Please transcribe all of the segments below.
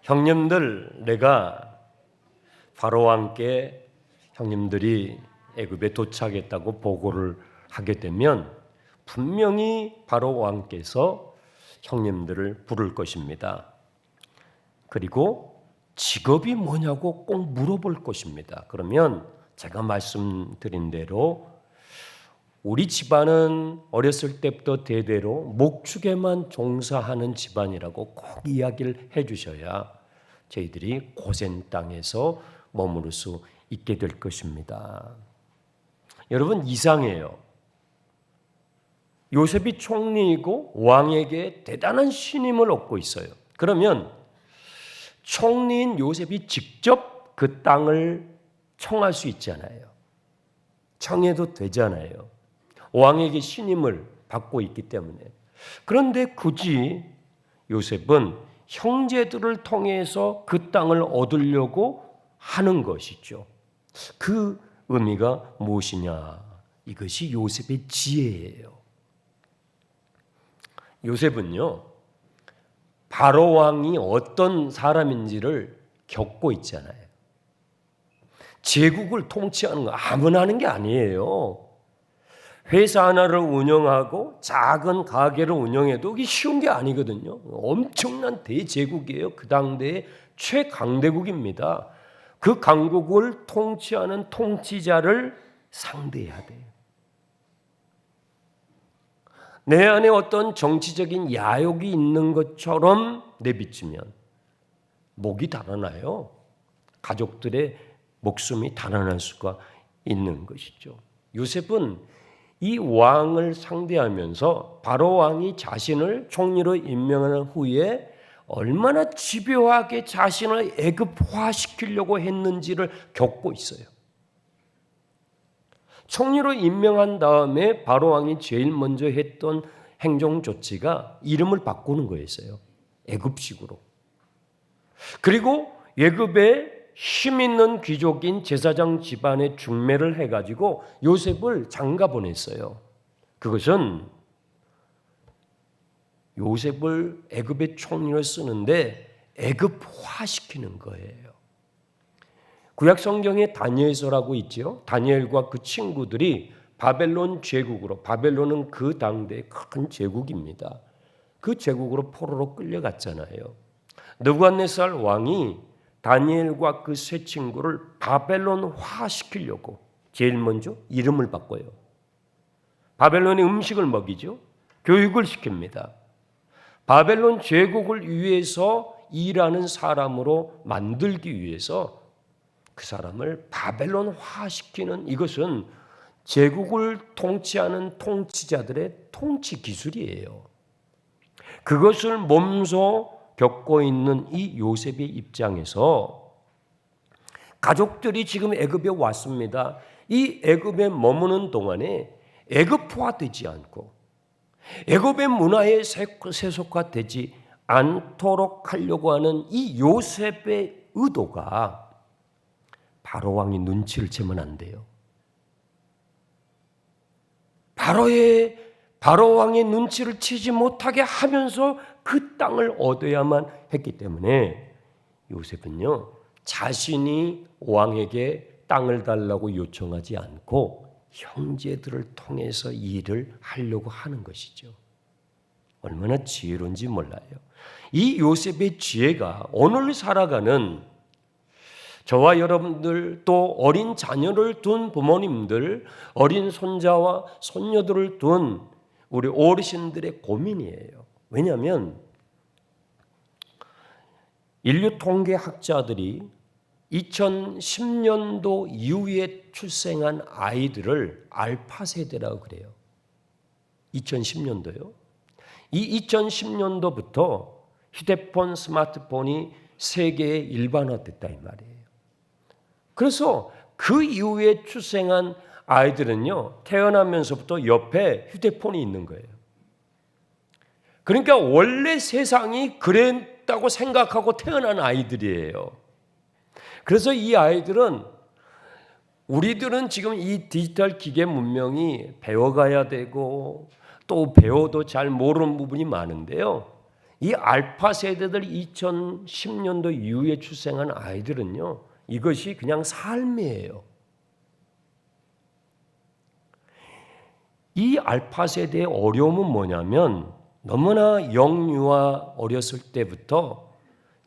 형님들, 내가 바로와 함께 형님들이 애굽에 도착했다고 보고를 하게 되면 분명히 바로 왕께서 형님들을 부를 것입니다. 그리고 직업이 뭐냐고 꼭 물어볼 것입니다. 그러면 제가 말씀드린 대로 우리 집안은 어렸을 때부터 대대로 목축에만 종사하는 집안이라고 꼭 이야기를 해주셔야 저희들이 고센 땅에서 머무를 수 있게 될 것입니다. 여러분, 이상해요. 요셉이 총리이고 왕에게 대단한 신임을 얻고 있어요. 그러면 총리인 요셉이 직접 그 땅을 청할 수 있잖아요. 청해도 되잖아요. 왕에게 신임을 받고 있기 때문에. 그런데 굳이 요셉은 형제들을 통해서 그 땅을 얻으려고 하는 것이죠. 그 의미가 무엇이냐? 이것이 요셉의 지혜예요. 요셉은요, 바로 왕이 어떤 사람인지를 겪고 있잖아요. 제국을 통치하는 거 아무나 하는 게 아니에요. 회사 하나를 운영하고 작은 가게를 운영해도 이게 쉬운 게 아니거든요. 엄청난 대제국이에요. 그 당대의 최강대국입니다. 그 강국을 통치하는 통치자를 상대해야 돼요. 내 안에 어떤 정치적인 야욕이 있는 것처럼 내비치면 목이 달아나요. 가족들의 목숨이 달아날 수가 있는 것이죠. 요셉은 이 왕을 상대하면서 바로 왕이 자신을 총리로 임명한 후에 얼마나 집요하게 자신을 애굽화시키려고 했는지를 겪고 있어요. 총리로 임명한 다음에 바로 왕이 제일 먼저 했던 행정 조치가 이름을 바꾸는 거였어요. 애굽식으로. 그리고 애굽의 힘 있는 귀족인 제사장 집안에 중매를 해가지고 요셉을 장가 보냈어요. 그것은 요셉을 애굽의 총리로 쓰는데 애굽화시키는 거예요. 구약 성경에 다니엘서라고 있죠. 다니엘과 그 친구들이 바벨론 제국으로, 바벨론은 그 당대의 큰 제국입니다. 그 제국으로 포로로 끌려갔잖아요. 느부갓네살 왕이 다니엘과 그 세 친구를 바벨론화 시키려고 제일 먼저 이름을 바꿔요. 바벨론의 음식을 먹이죠. 교육을 시킵니다. 바벨론 제국을 위해서 일하는 사람으로 만들기 위해서 그 사람을 바벨론화 시키는, 이것은 제국을 통치하는 통치자들의 통치 기술이에요. 그것을 몸소 겪고 있는 이 요셉의 입장에서 가족들이 지금 애굽에 왔습니다. 이 애굽에 머무는 동안에 애굽화되지 않고 애굽의 문화에 세속화되지 않도록 하려고 하는 이 요셉의 의도가 바로 왕이 눈치를 채면 안 돼요. 바로 왕의 눈치를 채지 못하게 하면서 그 땅을 얻어야만 했기 때문에 요셉은요, 자신이 왕에게 땅을 달라고 요청하지 않고 형제들을 통해서 일을 하려고 하는 것이죠. 얼마나 지혜로운지 몰라요. 이 요셉의 지혜가 오늘 살아가는 저와 여러분들, 또 어린 자녀를 둔 부모님들, 어린 손자와 손녀들을 둔 우리 어르신들의 고민이에요. 왜냐하면 인류 통계학자들이 2010년도 이후에 출생한 아이들을 알파 세대라고 그래요. 2010년도요. 이 2010년도부터 휴대폰, 스마트폰이 세계에 일반화됐다 이 말이에요. 그래서 그 이후에 출생한 아이들은요, 태어나면서부터 옆에 휴대폰이 있는 거예요. 그러니까 원래 세상이 그랬다고 생각하고 태어난 아이들이에요. 그래서 이 아이들은, 우리들은 지금 이 디지털 기계 문명이 배워가야 되고 또 배워도 잘 모르는 부분이 많은데요. 이 알파 세대들 2010년도 이후에 출생한 아이들은요, 이것이 그냥 삶이에요. 이 알파 세대의 어려움은 뭐냐면 너무나 영유아 어렸을 때부터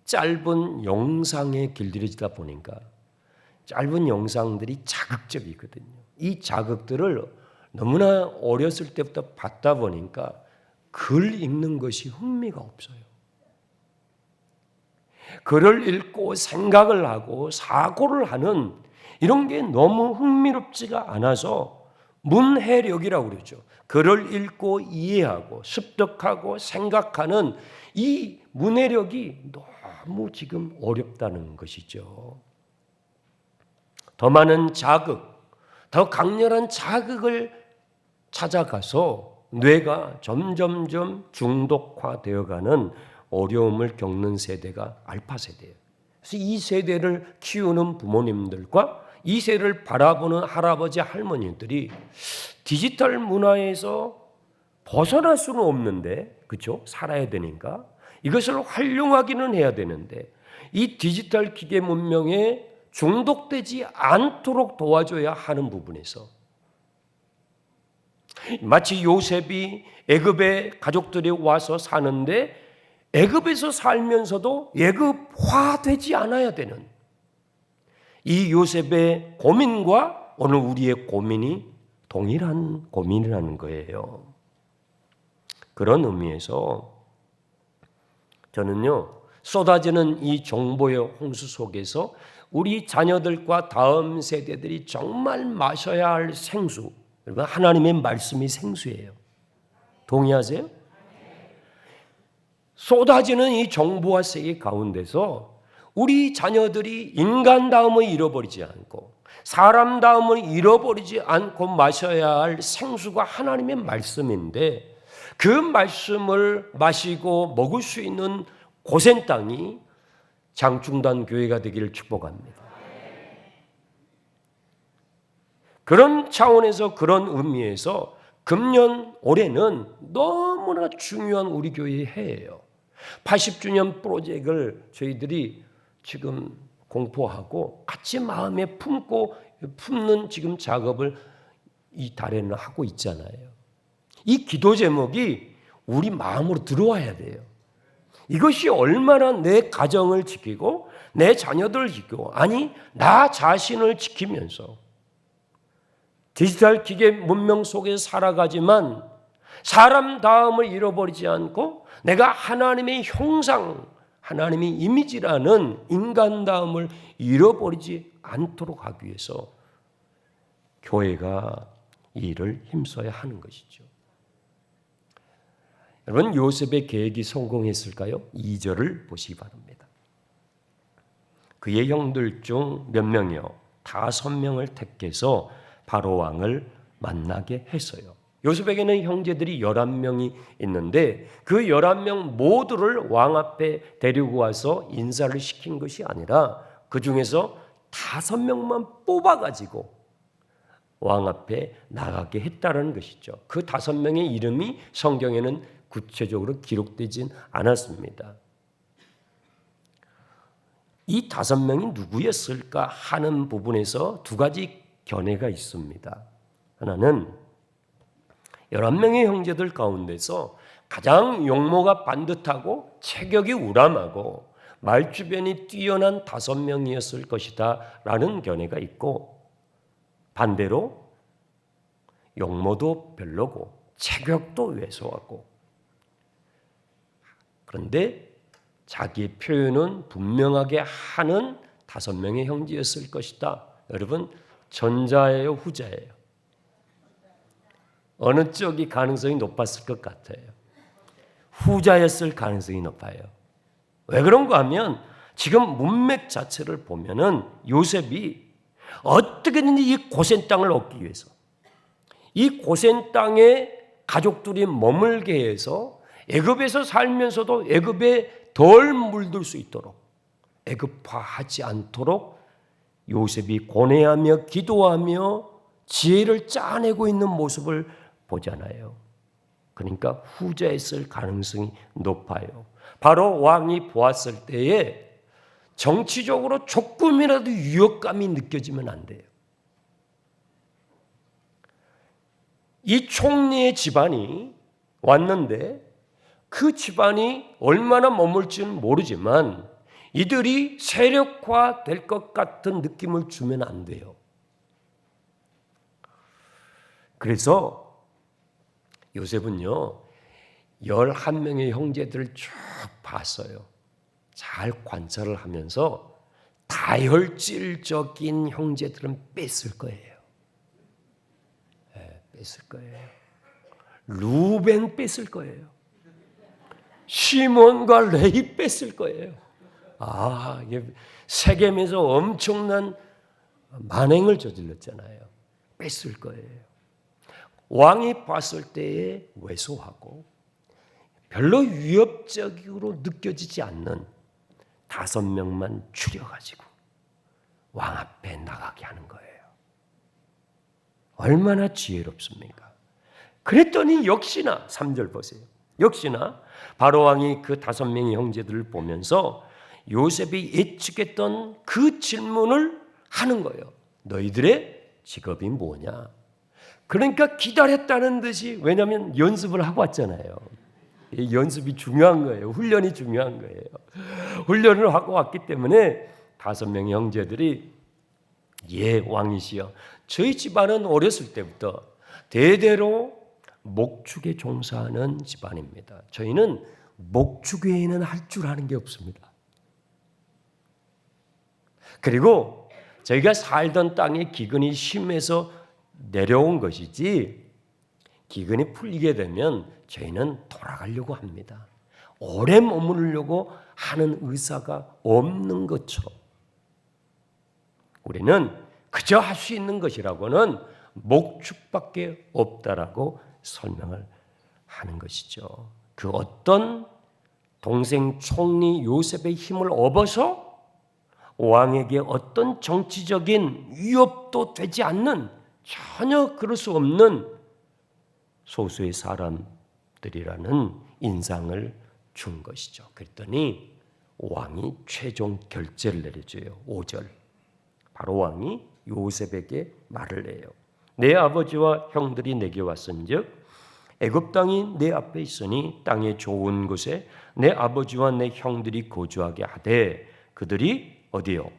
짧은 영상에 길들여지다 보니까 짧은 영상들이 자극적이거든요. 이 자극들을 너무나 어렸을 때부터 받다 보니까 글 읽는 것이 흥미가 없어요. 글을 읽고 생각을 하고 사고를 하는 이런 게 너무 흥미롭지가 않아서 문해력이라고 그러죠. 글을 읽고 이해하고 습득하고 생각하는 이 문해력이 너무 지금 어렵다는 것이죠. 더 많은 자극, 더 강렬한 자극을 찾아가서 뇌가 점점점 중독화되어가는 어려움을 겪는 세대가 알파 세대예요. 그래서 이 세대를 키우는 부모님들과 이 세대를 바라보는 할아버지 할머니들이 디지털 문화에서 벗어날 수는 없는데, 그렇죠? 살아야 되니까 이것을 활용하기는 해야 되는데 이 디지털 기계 문명에 중독되지 않도록 도와줘야 하는 부분에서 마치 요셉이 애굽에 가족들이 와서 사는데 애굽에서 살면서도 애굽화되지 않아야 되는 이 요셉의 고민과 오늘 우리의 고민이 동일한 고민이라는 거예요. 그런 의미에서 저는요, 쏟아지는 이 정보의 홍수 속에서 우리 자녀들과 다음 세대들이 정말 마셔야 할 생수, 여러분, 하나님의 말씀이 생수예요. 동의하세요? 쏟아지는 이 정보화 세계 가운데서 우리 자녀들이 인간다움을 잃어버리지 않고 사람다움을 잃어버리지 않고 마셔야 할 생수가 하나님의 말씀인데 그 말씀을 마시고 먹을 수 있는 고센 땅이 장충단 교회가 되기를 축복합니다. 그런 차원에서 그런 의미에서 금년 올해는 너무나 중요한 우리 교회의 해예요. 80주년 프로젝트를 저희들이 지금 공포하고 같이 마음에 품는 지금 작업을 이 달에는 하고 있잖아요. 이 기도 제목이 우리 마음으로 들어와야 돼요. 이것이 얼마나 내 가정을 지키고 내 자녀들을 지키고 아니 나 자신을 지키면서 디지털 기계 문명 속에서 살아가지만 사람다움을 잃어버리지 않고 내가 하나님의 형상, 하나님의 이미지라는 인간다움을 잃어버리지 않도록 하기 위해서 교회가 이 일을 힘써야 하는 것이죠. 여러분, 요셉의 계획이 성공했을까요? 2절을 보시기 바랍니다. 그의 형들 중 몇 명이요? 5명을 택해서 바로 왕을 만나게 했어요. 요셉에게는 형제들이 11명이 있는데 그 11명 모두를 왕 앞에 데리고 와서 인사를 시킨 것이 아니라 그 중에서 5명만 뽑아가지고 왕 앞에 나가게 했다는 것이죠. 그 5명의 이름이 성경에는 구체적으로 기록되진 않았습니다. 이 5명이 누구였을까 하는 부분에서 두 가지 견해가 있습니다. 하나는 11명의 형제들 가운데서 가장 용모가 반듯하고 체격이 우람하고 말주변이 뛰어난 5명이었을 것이다 라는 견해가 있고 반대로 용모도 별로고 체격도 왜소하고 그런데 자기의 표현은 분명하게 하는 5명의 형제였을 것이다. 여러분, 전자예요, 후자예요? 어느 쪽이 가능성이 높았을 것 같아요? 후자였을 가능성이 높아요. 왜 그런가 하면 지금 문맥 자체를 보면은 요셉이 어떻게든지 이 고센 땅을 얻기 위해서 이 고센 땅에 가족들이 머물게 해서 애굽에서 살면서도 애굽에 덜 물들 수 있도록 애굽화하지 않도록 요셉이 고뇌하며 기도하며 지혜를 짜내고 있는 모습을 보잖아요. 그러니까 후자였을 가능성이 높아요. 바로 왕이 보았을 때에 정치적으로 조금이라도 위협감이 느껴지면 안 돼요. 이 총리의 집안이 왔는데 그 집안이 얼마나 머물지는 모르지만 이들이 세력화될 것 같은 느낌을 주면 안 돼요. 그래서 요셉은요 11명의 형제들을 쭉 봤어요. 잘 관찰을 하면서 다혈질적인 형제들은 뺐을 거예요. 뺐을 거예요. 루벤 뺐을 거예요. 시몬과 레위 뺐을 거예요. 이게 세겜에서 엄청난 만행을 저질렀잖아요. 뺐을 거예요. 왕이 봤을 때에 왜소하고 별로 위협적으로 느껴지지 않는 5명만 추려가지고 왕 앞에 나가게 하는 거예요. 얼마나 지혜롭습니까? 그랬더니 역시나 3절 보세요. 역시나 바로 왕이 그 5명의 형제들을 보면서 요셉이 예측했던 그 질문을 하는 거예요. 너희들의 직업이 뭐냐? 그러니까 기다렸다는 듯이, 왜냐하면 연습을 하고 왔잖아요. 연습이 중요한 거예요. 훈련이 중요한 거예요. 훈련을 하고 왔기 때문에 5명의 형제들이 왕이시여, 저희 집안은 어렸을 때부터 대대로 목축에 종사하는 집안입니다. 저희는 목축 외에는 할 줄 아는 게 없습니다. 그리고 저희가 살던 땅에 기근이 심해서 내려온 것이지, 기근이 풀리게 되면 저희는 돌아가려고 합니다. 오래 머무르려고 하는 의사가 없는 것처럼 우리는 그저 할 수 있는 것이라고는 목축밖에 없다라고 설명을 하는 것이죠. 그 어떤 동생 총리 요셉의 힘을 업어서 왕에게 어떤 정치적인 위협도 되지 않는, 전혀 그럴 수 없는 소수의 사람들이라는 인상을 준 것이죠. 그랬더니 왕이 최종 결재를 내려줘요. 5절. 바로 왕이 요셉에게 말을 해요. 내 아버지와 형들이 내게 왔은즉 애굽 땅이 내 앞에 있으니 땅의 좋은 곳에 내 아버지와 내 형들이 거주하게 하되 그들이 어디요?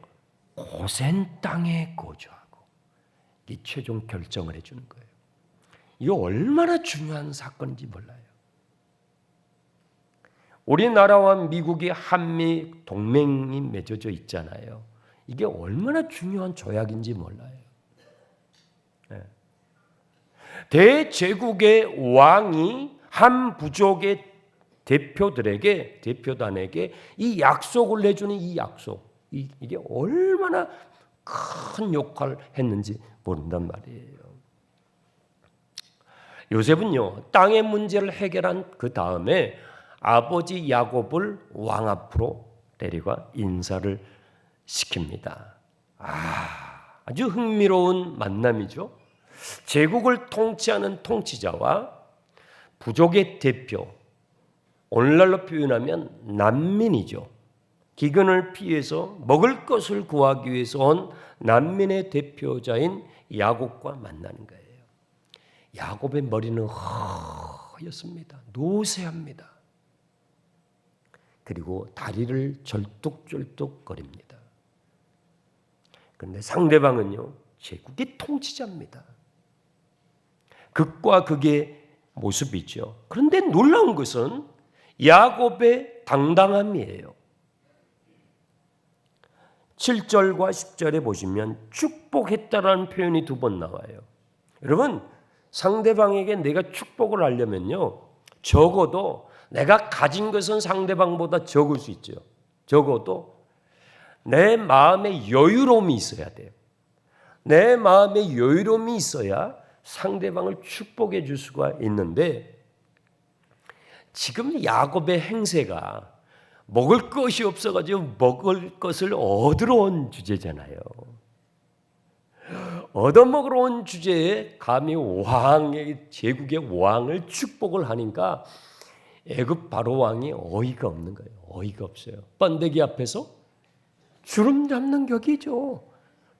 고센 땅에 거주하고. 이 최종 결정을 해주는 거예요. 이거 얼마나 중요한 사건인지 몰라요. 우리나라와 미국이 한미 동맹이 맺어져 있잖아요. 이게 얼마나 중요한 조약인지 몰라요. 대제국의 왕이 한 부족의 대표단에게 이 약속을 내주는 이 약속, 이게 얼마나 큰 역할을 했는지 모른단 말이에요. 요셉은요, 땅의 문제를 해결한 그 다음에 아버지 야곱을 왕 앞으로 데려가 인사를 시킵니다. 아주 흥미로운 만남이죠. 제국을 통치하는 통치자와 부족의 대표, 오늘날로 표현하면 난민이죠. 기근을 피해서 먹을 것을 구하기 위해서 온 난민의 대표자인 야곱과 만나는 거예요. 야곱의 머리는 허였습니다. 노쇠합니다. 그리고 다리를 절뚝절뚝거립니다. 그런데 상대방은요, 제국의 통치자입니다. 극과 극의 모습이죠. 그런데 놀라운 것은 야곱의 당당함이에요. 7절과 10절에 보시면 축복했다라는 표현이 2번 나와요. 여러분, 상대방에게 내가 축복을 하려면요, 적어도 내가 가진 것은 상대방보다 적을 수 있죠. 적어도 내 마음에 여유로움이 있어야 돼요. 내 마음에 여유로움이 있어야 상대방을 축복해 줄 수가 있는데, 지금 야곱의 행세가 먹을 것이 없어가지고 먹을 것을 얻으러 온 주제잖아요. 얻어먹으러 온 주제에 감히 왕의 제국의 왕을 축복을 하니까 애굽 바로 왕이 어이가 없는 거예요. 어이가 없어요. 번데기 앞에서 주름 잡는 격이죠.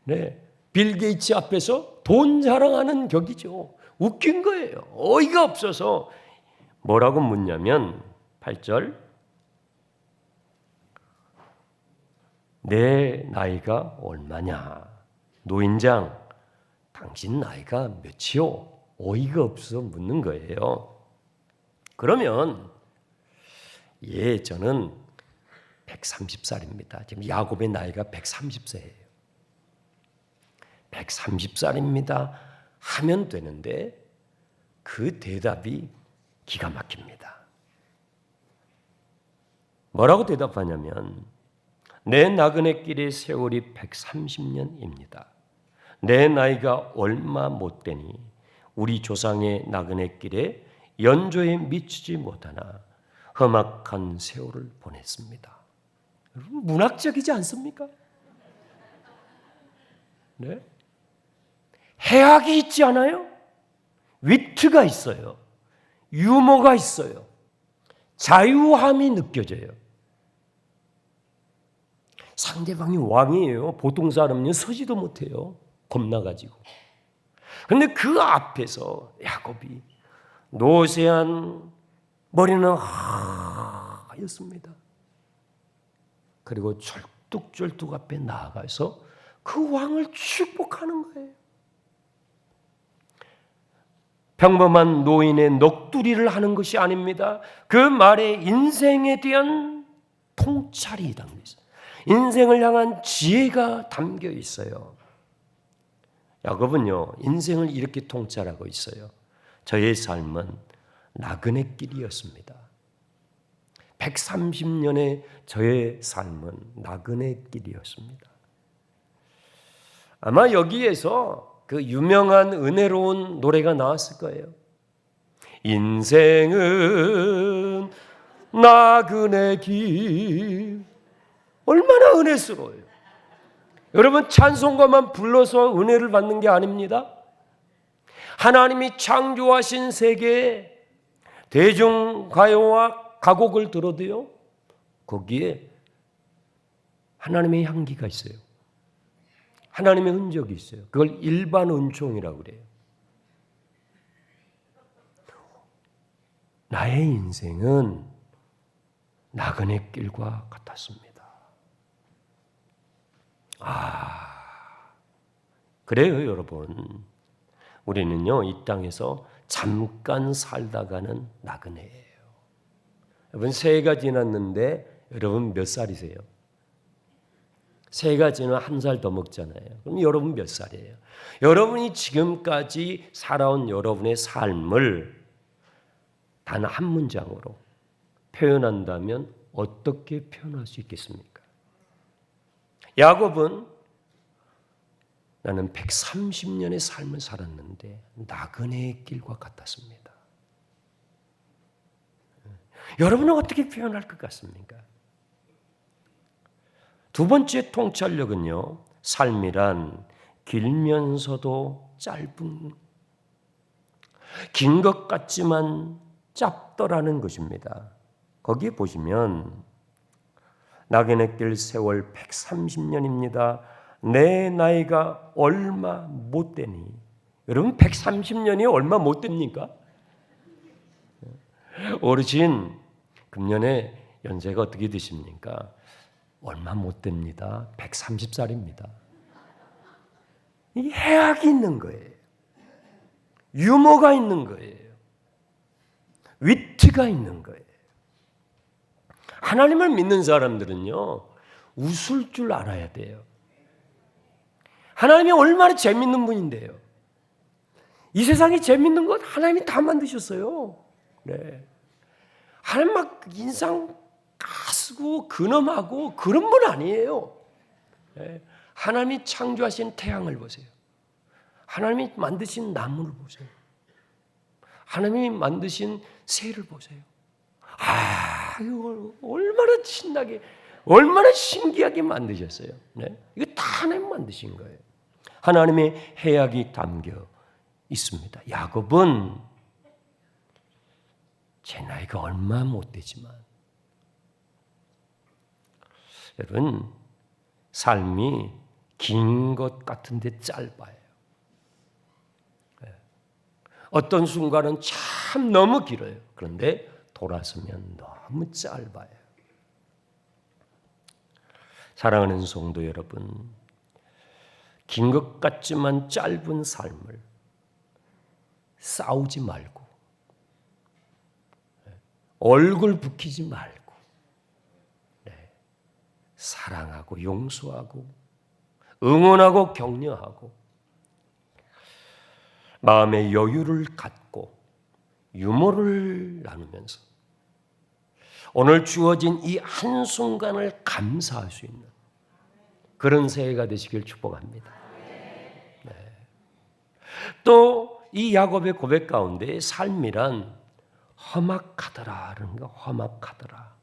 네, 빌 게이츠 앞에서 돈 자랑하는 격이죠. 웃긴 거예요. 어이가 없어서 뭐라고 묻냐면 8절, 내 나이가 얼마냐? 노인장, 당신 나이가 몇이요? 어이가 없어 묻는 거예요. 그러면 저는 130살입니다. 지금 야곱의 나이가 130세예요. 130살입니다 하면 되는데 그 대답이 기가 막힙니다. 뭐라고 대답하냐면 내 나그네 길의 세월이 130년입니다. 내 나이가 얼마 못되니 우리 조상의 나그네 길에 연조에 미치지 못하나 험악한 세월을 보냈습니다. 여러분, 문학적이지 않습니까? 네? 해학이 있지 않아요? 위트가 있어요. 유머가 있어요. 자유함이 느껴져요. 상대방이 왕이에요. 보통 사람은 서지도 못해요. 겁나가지고. 그런데 그 앞에서 야곱이 노쇠한 머리는 하였습니다. 그리고 절뚝절뚝 앞에 나아가서 그 왕을 축복하는 거예요. 평범한 노인의 넋두리를 하는 것이 아닙니다. 그 말에 인생에 대한 통찰이 담겨 있어요. 인생을 향한 지혜가 담겨 있어요. 야곱은요, 인생을 이렇게 통찰하고 있어요. 저의 삶은 나그네 길이었습니다. 130년의 저의 삶은 나그네 길이었습니다. 아마 여기에서 그 유명한 은혜로운 노래가 나왔을 거예요. 인생은 나그네 길. 얼마나 은혜스러워요. 여러분, 찬송가만 불러서 은혜를 받는 게 아닙니다. 하나님이 창조하신 세계에 대중가요와 가곡을 들어도요, 거기에 하나님의 향기가 있어요. 하나님의 흔적이 있어요. 그걸 일반 은총이라고 그래요. 나의 인생은 나그네 길과 같았습니다. 그래요, 여러분. 우리는요, 이 땅에서 잠깐 살다가는 나그네예요. 여러분, 새해가 지났는데 여러분 몇 살이세요? 새해가 지나면 한 살 더 먹잖아요. 그럼 여러분 몇 살이에요? 여러분이 지금까지 살아온 여러분의 삶을 단 한 문장으로 표현한다면 어떻게 표현할 수 있겠습니까? 야곱은 나는 130년의 삶을 살았는데 나그네의 길과 같았습니다. 여러분은 어떻게 표현할 것 같습니까? 두 번째 통찰력은요, 삶이란 길면서도 짧은, 긴 것 같지만 짧더라는 것입니다. 거기에 보시면 나그네 길 세월 130년입니다. 내 나이가 얼마 못 되니. 여러분, 130년이 얼마 못 됩니까? 어르신, 금년에 연세가 어떻게 되십니까? 얼마 못 됩니다. 130살입니다. 이 해악이 있는 거예요. 유머가 있는 거예요. 위트가 있는 거예요. 하나님을 믿는 사람들은요, 웃을 줄 알아야 돼요. 하나님이 얼마나 재밌는 분인데요. 이 세상에 재밌는 것 하나님이 다 만드셨어요. 네. 하나님 막 인상 가스고 근엄하고 그런 분 아니에요. 네. 하나님이 창조하신 태양을 보세요. 하나님이 만드신 나무를 보세요. 하나님이 만드신 새를 보세요. 이거 얼마나 신나게, 얼마나 신기하게 만드셨어요. 네? 이거 다 하나님 만드신 거예요. 하나님의 해악이 담겨 있습니다. 야곱은 제 나이가 얼마 못 되지만 여러분 삶이 긴 것 같은데 짧아요. 어떤 순간은 참 너무 길어요. 그런데 돌아서면 너무 짧아요. 사랑하는 성도 여러분, 긴 것 같지만 짧은 삶을 싸우지 말고 얼굴 붉히지 말고 사랑하고 용서하고 응원하고 격려하고 마음의 여유를 갖고 유머를 나누면서 오늘 주어진 이 한순간을 감사할 수 있는 그런 새해가 되시길 축복합니다. 또 이 야곱의 고백 가운데 삶이란 험악하더라라는 거, 험악하더라.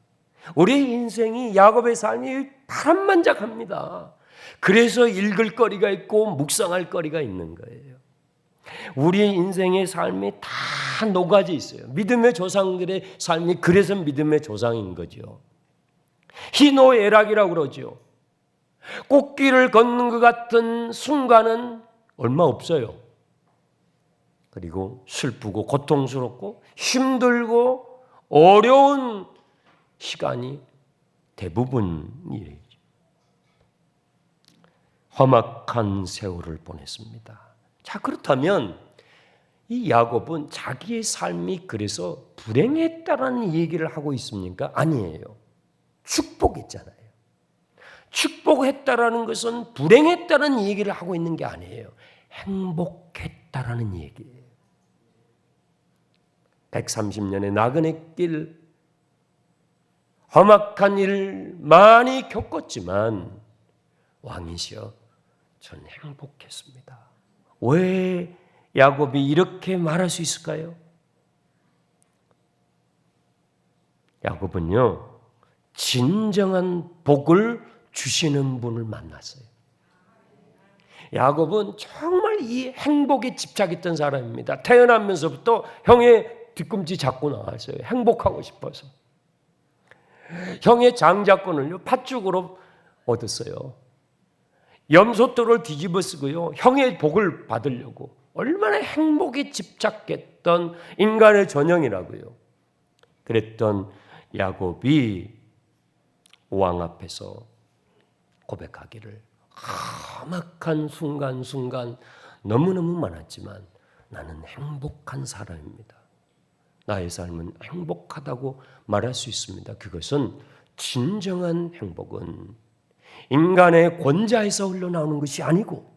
우리의 인생이 야곱의 삶이 파란만장합니다. 그래서 읽을 거리가 있고 묵상할 거리가 있는 거예요. 우리의 인생의 삶이 다 녹아져 있어요. 믿음의 조상들의 삶이 그래서 믿음의 조상인 거죠. 희노애락이라고 그러죠. 꽃길을 걷는 것 같은 순간은 얼마 없어요. 그리고 슬프고 고통스럽고 힘들고 어려운 시간이 대부분이에요. 험악한 세월을 보냈습니다. 자, 그렇다면 이 야곱은 자기의 삶이 그래서 불행했다라는 얘기를 하고 있습니까? 아니에요. 축복했잖아요. 축복했다라는 것은 불행했다는 얘기를 하고 있는 게 아니에요. 행복했다라는 얘기예요. 130년의 나그네 길, 험악한 일 많이 겪었지만 왕이시여 저는 행복했습니다. 왜 야곱이 이렇게 말할 수 있을까요? 야곱은요, 진정한 복을 주시는 분을 만났어요. 야곱은 정말 이 행복에 집착했던 사람입니다. 태어나면서부터 형의 뒤꿈치 잡고 나왔어요. 행복하고 싶어서. 형의 장자권을요, 팥죽으로 얻었어요. 염소털을 뒤집어 쓰고요, 형의 복을 받으려고. 얼마나 행복에 집착했던 인간의 전형이라고요. 그랬던 야곱이 왕 앞에서 고백하기를, 험악한 순간순간 너무너무 많았지만 나는 행복한 사람입니다. 나의 삶은 행복하다고 말할 수 있습니다. 그것은 진정한 행복은 인간의 권자에서 흘러나오는 것이 아니고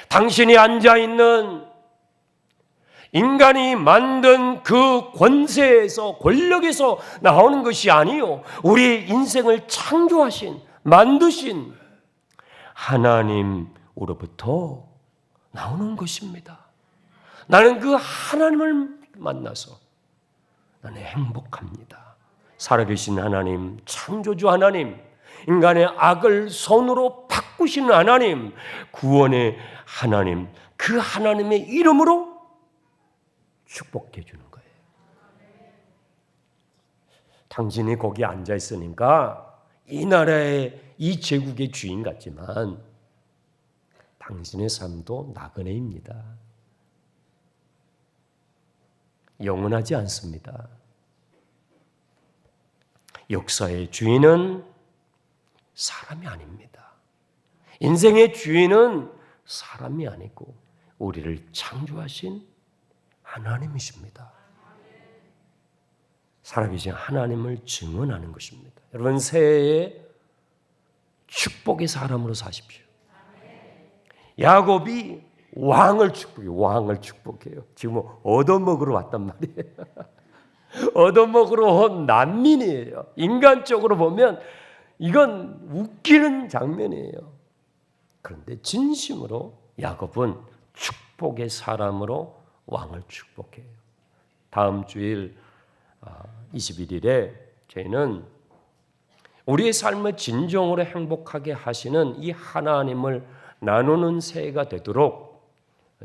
당신이 앉아있는 인간이 만든 그 권세에서, 권력에서 나오는 것이 아니요, 우리 인생을 창조하신, 만드신 하나님으로부터 나오는 것입니다. 나는 그 하나님을 만나서 나는 행복합니다. 살아계신 하나님, 창조주 하나님, 인간의 악을 선으로 바꾸시는 하나님, 구원의 하나님, 그 하나님의 이름으로 축복해 주는 거예요. 당신이 거기 앉아 있으니까 이 나라의, 이 제국의 주인 같지만 당신의 삶도 나그네입니다. 영원하지 않습니다. 역사의 주인은 사람이 아닙니다. 인생의 주인은 사람이 아니고 우리를 창조하신 하나님이십니다. 살아계신 하나님을 증언하는 것입니다. 여러분, 새해에 축복의 사람으로 사십시오. 야곱이 왕을 축복해요. 지금 얻어먹으러 왔단 말이에요. 얻어먹으러 온 난민이에요. 인간적으로 보면 이건 웃기는 장면이에요. 그런데 진심으로 야곱은 축복의 사람으로 왕을 축복해요. 다음 주일 21일에 저희는 우리의 삶을 진정으로 행복하게 하시는 이 하나님을 나누는 새해가 되도록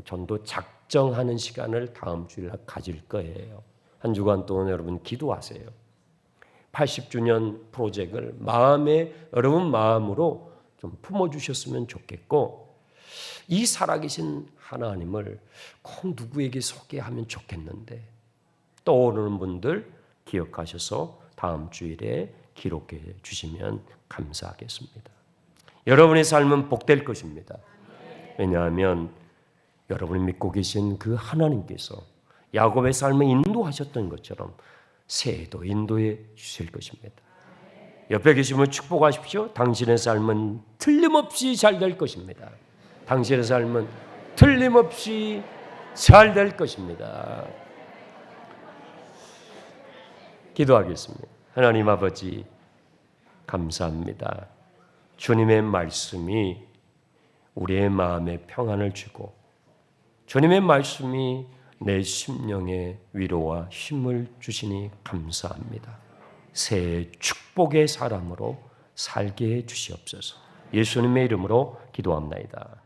전도 작정하는 시간을 다음 주일날 가질 거예요. 한 주간 동안 여러분 기도하세요. 80주년 프로젝트를 여러분 마음으로 좀 품어주셨으면 좋겠고, 이 살아계신 하나님을 꼭 누구에게 소개하면 좋겠는데, 떠오르는 분들 기억하셔서 다음 주일에 기록해 주시면 감사하겠습니다. 여러분의 삶은 복될 것입니다. 왜냐하면 여러분이 믿고 계신 그 하나님께서 야곱의 삶을 인도하셨던 것처럼 새해도 인도해 주실 것입니다. 옆에 계시면 축복하십시오. 당신의 삶은 틀림없이 잘 될 것입니다. 당신의 삶은 틀림없이 잘 될 것입니다. 기도하겠습니다. 하나님 아버지, 감사합니다. 주님의 말씀이 우리의 마음에 평안을 주고, 주님의 말씀이 내 심령에 위로와 힘을 주시니 감사합니다. 새해 축복의 사람으로 살게 해 주시옵소서. 예수님의 이름으로 기도합나이다.